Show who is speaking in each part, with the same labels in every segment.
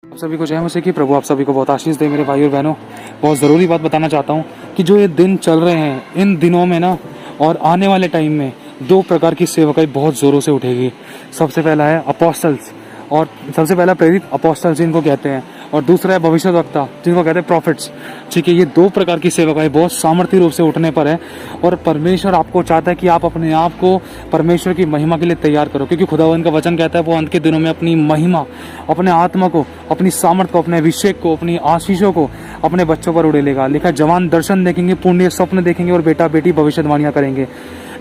Speaker 1: आप सभी को जय मसीह की। प्रभु आप सभी को बहुत आशीष दे। मेरे भाई और बहनों, बहुत ज़रूरी बात बताना चाहता हूँ कि जो ये दिन चल रहे हैं, इन दिनों में ना और आने वाले टाइम में दो प्रकार की सेवकाई बहुत ज़ोरों से उठेगी। सबसे पहला है अपोस्टल्स, और सबसे पहला प्रेरित अपोस्टल्स जिनको कहते हैं, और दूसरा है भविष्यवक्ता जिनको कहते हैं प्रॉफिट्स। ठीक है, ये दो प्रकार की सेवकाई बहुत सामर्थ्य रूप से उठने पर है, और परमेश्वर आपको चाहता है कि आप अपने आप को परमेश्वर की महिमा के लिए तैयार करो, क्योंकि खुदावंद का वचन कहता है वो अंत के दिनों में अपनी महिमा, अपने आत्मा को, अपनी सामर्थ को, अपने अभिषेक को, अपनी आशीषों को अपने बच्चों पर उड़ेलेगा। लिखा है जवान दर्शन देखेंगे, पुण्य स्वप्न देखेंगे, और बेटा बेटी भविष्यवाणियां करेंगे।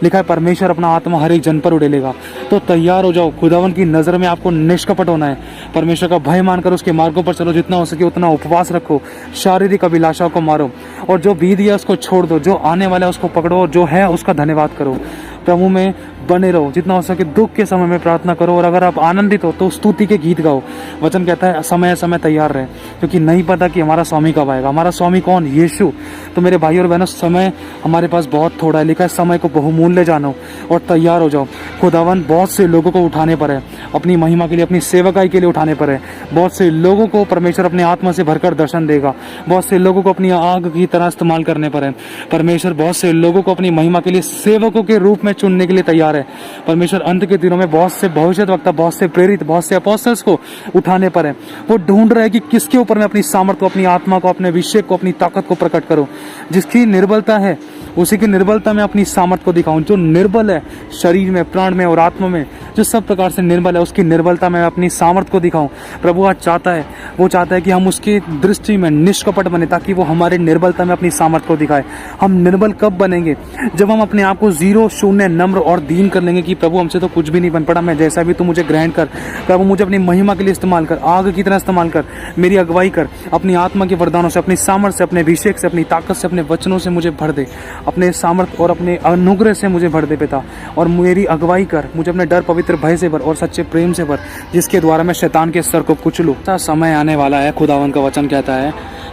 Speaker 1: लिखा है परमेश्वर अपना आत्मा हर एक जन पर उड़ेलेगा। तो तैयार हो जाओ, खुदावन की नज़र में आपको निष्कपट होना है। परमेश्वर का भय मानकर उसके मार्गों पर चलो, जितना हो सके उतना उपवास रखो, शारीरिक अभिलाषाओं को मारो, और जो बीत गया उसको छोड़ दो, जो आने वाला है उसको पकड़ो, और जो है उसका धन्यवाद करो। प्रभु में बने रहो, जितना हो सके दुख के समय में प्रार्थना करो, और अगर आप आनंदित हो तो स्तुति के गीत गाओ। वचन कहता है समय समय तैयार रहे, क्योंकि नहीं पता कि हमारा स्वामी कब आएगा। हमारा स्वामी कौन? यीशु। तो मेरे भाई और बहनों, समय हमारे पास बहुत थोड़ा है। लिखा है समय को बहुमूल्य जानो और तैयार हो जाओ। खुदावन बहुत से लोगों को उठाने पर है, अपनी महिमा के लिए, अपनी सेवकाई के लिए उठाने पर है। बहुत से लोगों को परमेश्वर अपने आत्मा से भरकर दर्शन देगा। बहुत से लोगों को अपनी आग की तरह इस्तेमाल करने पर है। परमेश्वर बहुत से लोगों को अपनी महिमा के लिए सेवकों के रूप में चुनने के लिए तैयार है। परमेश्वर अंत के दिनों में बहुत से भविष्यवक्ता, बहुत से प्रेरित, बहुत से अपोस्टल्स को उठाने पर है। वो ढूंढ रहे हैं कि किसके ऊपर मैं अपनी सामर्थ को, अपनी आत्मा को, अपने अभिषेक को, अपनी ताकत को प्रकट करूं। जिसकी निर्बलता है उसी की निर्बलता में अपनी सामर्थ को दिखाऊं। जो निर्बल है शरीर में, प्राण में और आत्मा में, जो सब प्रकार से निर्बल है, उसकी निर्बलता में अपनी सामर्थ को दिखाऊं। प्रभु आज चाहता है, वो चाहता है कि हम उसकी दृष्टि में निष्कपट बने, ताकि वो हमारे निर्बलता में अपनी सामर्थ को दिखाए। हम निर्बल कब बनेंगे? जब हम अपने आप को जीरो, शून्य, नम्र और दीन कर लेंगे कि प्रभु हमसे तो कुछ भी नहीं बन पड़ा, मैं जैसा भी तू मुझे ग्रहण कर। प्रभु मुझे अपनी महिमा के लिए इस्तेमाल कर, आग की तरह इस्तेमाल कर, मेरी अगुवाई कर, अपनी आत्मा के वरदानों से, अपनी सामर्थ से, अपने अभिषेक से, अपनी ताकत से, अपने वचनों से मुझे भर दे, अपने सामर्थ और अपने अनुग्रह से मुझे भर दे पिता, और मेरी अगुवाई कर, मुझे अपने डर, पवित्र भय से भर और सच्चे प्रेम से भर, जिसके द्वारा मैं शैतान के सर को कुचलूं। ऐसा समय आने वाला है, खुदावंद का वचन कहता है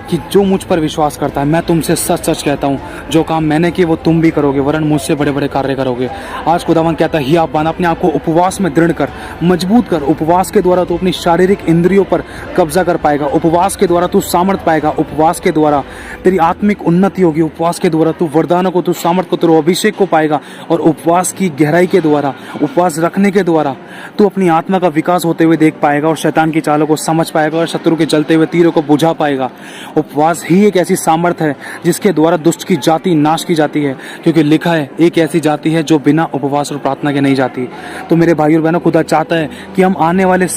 Speaker 1: कि जो मुझ पर विश्वास करता है, मैं तुमसे सच सच कहता हूँ, जो काम मैंने किए वो तुम भी करोगे, वरन मुझसे बड़े बड़े कार्य करोगे। आज खुदावंद कहता है, आप बना अपने आप को उपवास में दृढ़ कर, मजबूत कर। उपवास के द्वारा तू अपनी शारीरिक इंद्रियों पर कब्जा कर पाएगा। उपवास के द्वारा तू सामर्थ पाएगा। उपवास के द्वारा तेरी आत्मिक उन्नति होगी। उपवास के द्वारा तू वरदानों को, तू सामर्थ को, तेरे अभिषेक को पाएगा। और उपवास की गहराई के द्वारा, उपवास रखने के द्वारा तू अपनी आत्मा का विकास होते हुए देख पाएगा, और शैतान की चालों को समझ पाएगा, और शत्रु के जलते हुए तीरों को बुझा पाएगा। उपवास ही एक ऐसी सामर्थ है जिसके द्वारा दुष्ट की जाति नाश की जाती है, क्योंकि लिखा है एक ऐसी जाति है जो बिना उपवास और प्रार्थना के नहीं जाती। तो मेरे भाई और बहनों, खुदा चाहता है कि हम आने वाले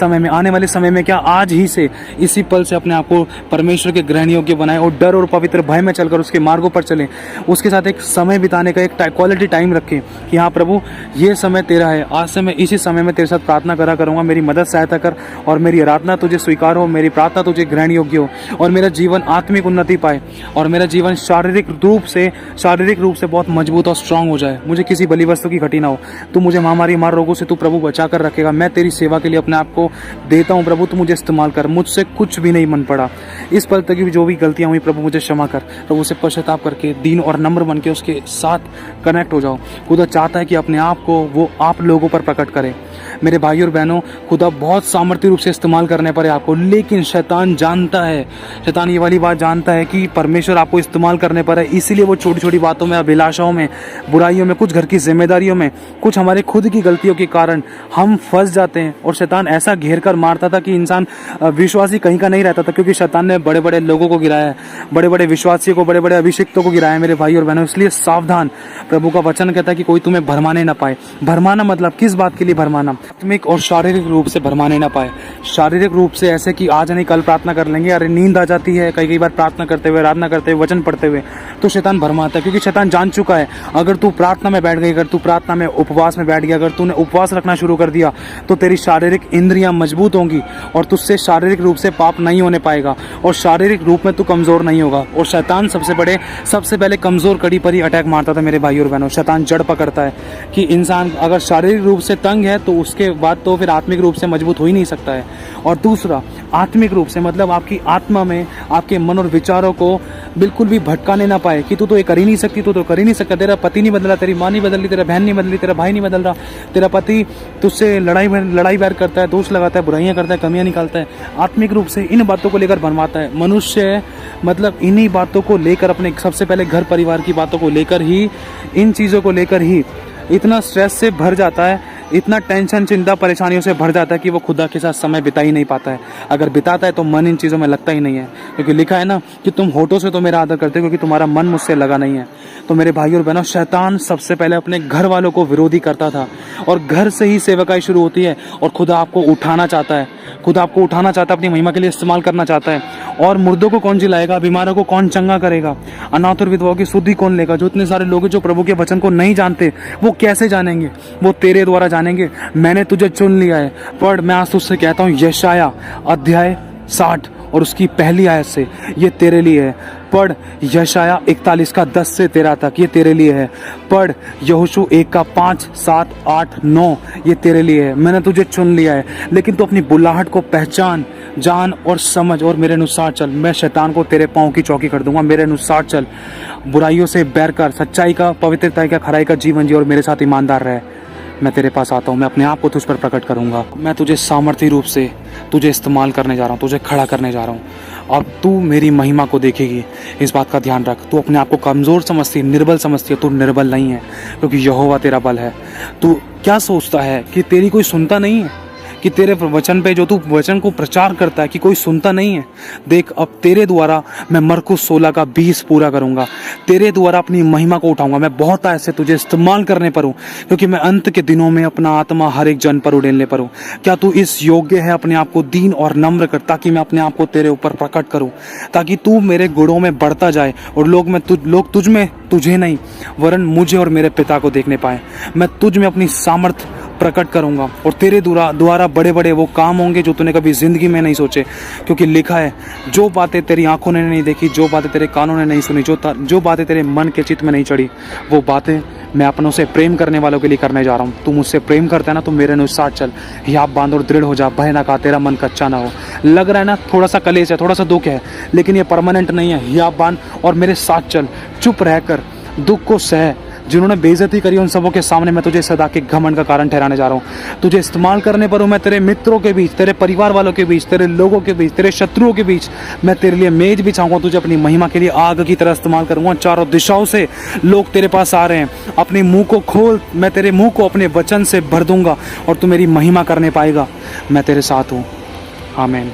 Speaker 1: समय में क्या आज ही से, इसी पल से अपने आप को परमेश्वर के ग्रहण योग्य बनाएं, और डर और पवित्र भय में चलकर उसके मार्गों पर चलें। उसके साथ एक समय बिताने का एक क्वालिटी टाइम रखें कि हाँ प्रभु, ये समय तेरा है, आज से मैं इसी समय में तेरे साथ प्रार्थना करा करूंगा। मेरी मदद सहायता कर, और मेरी आराधना तुझे स्वीकार हो, मेरी प्रार्थना तुझे ग्रहण योग्य हो, और मेरा जीवन आत्मिक उन्नति पाए, और मेरा जीवन शारीरिक रूप से बहुत मजबूत और स्ट्रांग हो जाए। मुझे किसी बली वस्तु की घटी ना हो। तू मुझे महामारी, मार रोगों से तू प्रभु बचा कर रखेगा। मैं तेरी सेवा के लिए अपने आप को देता हूँ प्रभु, तू मुझे इस्तेमाल कर। मुझसे कुछ भी नहीं बन पड़ा। इस पल तक की जो भी गलतियां हुई प्रभु मुझे क्षमा कर। प्रभु से पश्चाताप करके दीन और नम्र बन के उसके साथ कनेक्ट हो जाओ। खुदा चाहता है कि अपने आप को वो आप लोगों पर प्रकट करे। मेरे भाई और बहनों, खुदा बहुत सामर्थ्य रूप से इस्तेमाल करने पर है आपको, लेकिन शैतान जानता है, शैतान ये वाली बात जानता है कि परमेश्वर आपको इस्तेमाल करने पर है। इसीलिए वो छोटी छोटी बातों में, अभिलाषाओं में, बुराइयों में, कुछ घर की जिम्मेदारियों में, कुछ हमारे खुद की गलतियों के कारण हम फंस जाते हैं। और शैतान ऐसा घेर कर मारता था कि इंसान विश्वासी कहीं का नहीं रहता था, क्योंकि शैतान ने बड़े बड़े लोगों को गिराया है, बड़े बड़े विश्वासियों को, बड़े बड़े अभिषिक्तों को गिराया है मेरे भाई और बहनों। इसलिए सावधान। प्रभु का वचन कहता है कि कोई तुम्हें भरमाने ना पाए। भरमाना मतलब किस बात के लिए भरमाना? आत्मिक और शारीरिक रूप से भरमाने ना पाए। शारीरिक रूप से ऐसे कि आज नहीं कल प्रार्थना कर लेंगे, अरे नींद आ जाती है कई बार प्रार्थना करते हुए, आराधना करते हुए, वचन पढ़ते हुए, तो शैतान भरमाता है। क्योंकि शैतान जान चुका है, अगर तू प्रार्थना में बैठ गई, अगर तू प्रार्थना में, उपवास में बैठ गया, अगर तूने उपवास रखना शुरू कर दिया, तो तेरी शारीरिक इंद्रियां मजबूत होंगी, और तुझसे शारीरिक रूप से पाप नहीं होने पाएगा, और शारीरिक रूप में तू कमजोर नहीं होगा। और शैतान सबसे पहले कमजोर कड़ी पर ही अटैक मारता था मेरे भाई और बहनों। शैतान जड़ पकड़ता है कि इंसान अगर शारीरिक रूप से तंग है, तो उसके बाद तो फिर आत्मिक रूप से मजबूत हो ही नहीं सकता है। और दूसरा, आत्मिक रूप से मतलब आपकी आत्मा में, आपके मन और विचारों को बिल्कुल भी भटकाने ना पाए कि तू तो ये कर ही नहीं सकती, तू तो कर ही नहीं सकता, तेरा पति नहीं बदला, तेरी माँ नहीं बदली, तेरा बहन नहीं बदली, तेरा भाई नहीं बदल रहा, तेरा पति तुझसे लड़ाई बैर करता है, दोष लगाता है, बुराइयां करता है, कमियां निकालता है, आत्मिक रूप से इन बातों को लेकर बनवाता है। मनुष्य मतलब इन्हीं बातों को लेकर, अपने सबसे पहले घर परिवार की बातों को लेकर ही, इन चीज़ों को लेकर ही इतना स्ट्रेस से भर जाता है, इतना टेंशन, चिंता, परेशानियों से भर जाता है कि वो खुदा के साथ समय बिता ही नहीं पाता है। अगर बिताता है तो मन इन चीज़ों में लगता ही नहीं है, क्योंकि लिखा है ना कि तुम होठों से तो मेरा आदर करते हो, क्योंकि तुम्हारा मन मुझसे लगा नहीं है। तो मेरे भाई और बहनों, शैतान सबसे पहले अपने घर वालों को विरोधी करता था, और घर से ही सेवकाई शुरू होती है। और खुदा आपको उठाना चाहता है, खुदा आपको उठाना चाहता है, अपनी महिमा के लिए इस्तेमाल करना चाहता है। और मुर्दों को कौन जिलाएगा, बीमारों को कौन चंगा करेगा, अनाथ और विधवाओं की सुधि कौन लेगा। जो इतने सारे लोग जो प्रभु के वचन को नहीं जानते, वो कैसे जानेंगे? वो तेरे द्वारा जानेंगे। मैंने तुझे चुन लिया है। पढ़, मैं आज तुझसे कहता हूँ यशाया अध्याय 60 और उसकी पहली आयत से, ये तेरे लिए है। पढ़ यशाया 41 का 10 से 13 तक, ये तेरे लिए है। पढ़ यहोशू 1 का 5, 7, 8, 9, ये तेरे लिए है। मैंने तुझे चुन लिया है, लेकिन तू अपनी बुलाहट को पहचान, जान और समझ और मेरे अनुसार चल। मैं शैतान को तेरे पाँव की चौकी कर दूंगा। मेरे अनुसार चल, बुराइयों से बैर कर, सच्चाई का, पवित्रता का, खराई का जीवन जी और मेरे साथ ईमानदार रहे। मैं तेरे पास आता हूँ, मैं अपने आप को तुझ पर प्रकट करूंगा। मैं तुझे सामर्थ्य रूप से तुझे इस्तेमाल करने जा रहा हूँ, तुझे खड़ा करने जा रहा हूँ। अब तू मेरी महिमा को देखेगी, इस बात का ध्यान रख। तू अपने आप को कमज़ोर समझती है, निर्बल समझती है, तू निर्बल नहीं है, क्योंकि यहोवा तेरा बल है। तू क्या सोचता है कि तेरी कोई सुनता नहीं है, कि तेरे वचन पे जो तू वचन को प्रचार करता है कि कोई सुनता नहीं है? देख, अब तेरे द्वारा मैं मरकुस 16 का 20 पूरा करूंगा। तेरे द्वारा अपनी महिमा को उठाऊंगा। मैं बहुत ऐसे तुझे इस्तेमाल करने पर हूँ, क्योंकि मैं अंत के दिनों में अपना आत्मा हर एक जन पर उड़ेलने पर हूँ। क्या तू इस योग्य है अपने आप को दीन और नम्र कर, ताकि मैं अपने आप को तेरे ऊपर प्रकट करूँ, ताकि तू मेरे गुणों में बढ़ता जाए और लोग तुझ में तुझे नहीं वरन मुझे और मेरे पिता को देखने पाए। मैं तुझ में अपनी सामर्थ प्रकट करूंगा और तेरे द्वारा बड़े बड़े वो काम होंगे जो तूने कभी जिंदगी में नहीं सोचे, क्योंकि लिखा है, जो बातें तेरी आंखों ने नहीं देखी, जो बातें तेरे कानों ने नहीं सुनी, जो बातें तेरे मन के चित्त में नहीं चढ़ी, वो बातें मैं अपनों से प्रेम करने वालों के लिए करने जा रहा हूँ। तू मुझसे प्रेम करता है ना, तो मेरे अनुसार चल, हियाब बांध और दृढ़ हो जा, भय ना खा, तेरा मन कच्चा ना हो। लग रहा है ना थोड़ा सा कलेश है, थोड़ा सा दुख है, लेकिन ये परमानेंट नहीं है। हियाब बांध और मेरे साथ चल, चुप रहकर दुख को सह। जिन्होंने बेइज्जती करी उन सबों के सामने मैं तुझे सदा के घमंड का कारण ठहराने जा रहा हूँ। तुझे इस्तेमाल करने पर हूँ मैं तेरे मित्रों के बीच, तेरे परिवार वालों के बीच, तेरे लोगों के बीच, तेरे शत्रुओं के बीच। मैं तेरे लिए मेज बिछाऊंगा, तुझे अपनी महिमा के लिए आग की तरह इस्तेमाल करूंगा। चारों दिशाओं से लोग तेरे पास आ रहे हैं, अपने मुंह को खोल, मैं तेरे मुंह को अपने वचन से भर दूंगा और तू मेरी महिमा करने पाएगा। मैं तेरे साथ हूँ। आमीन।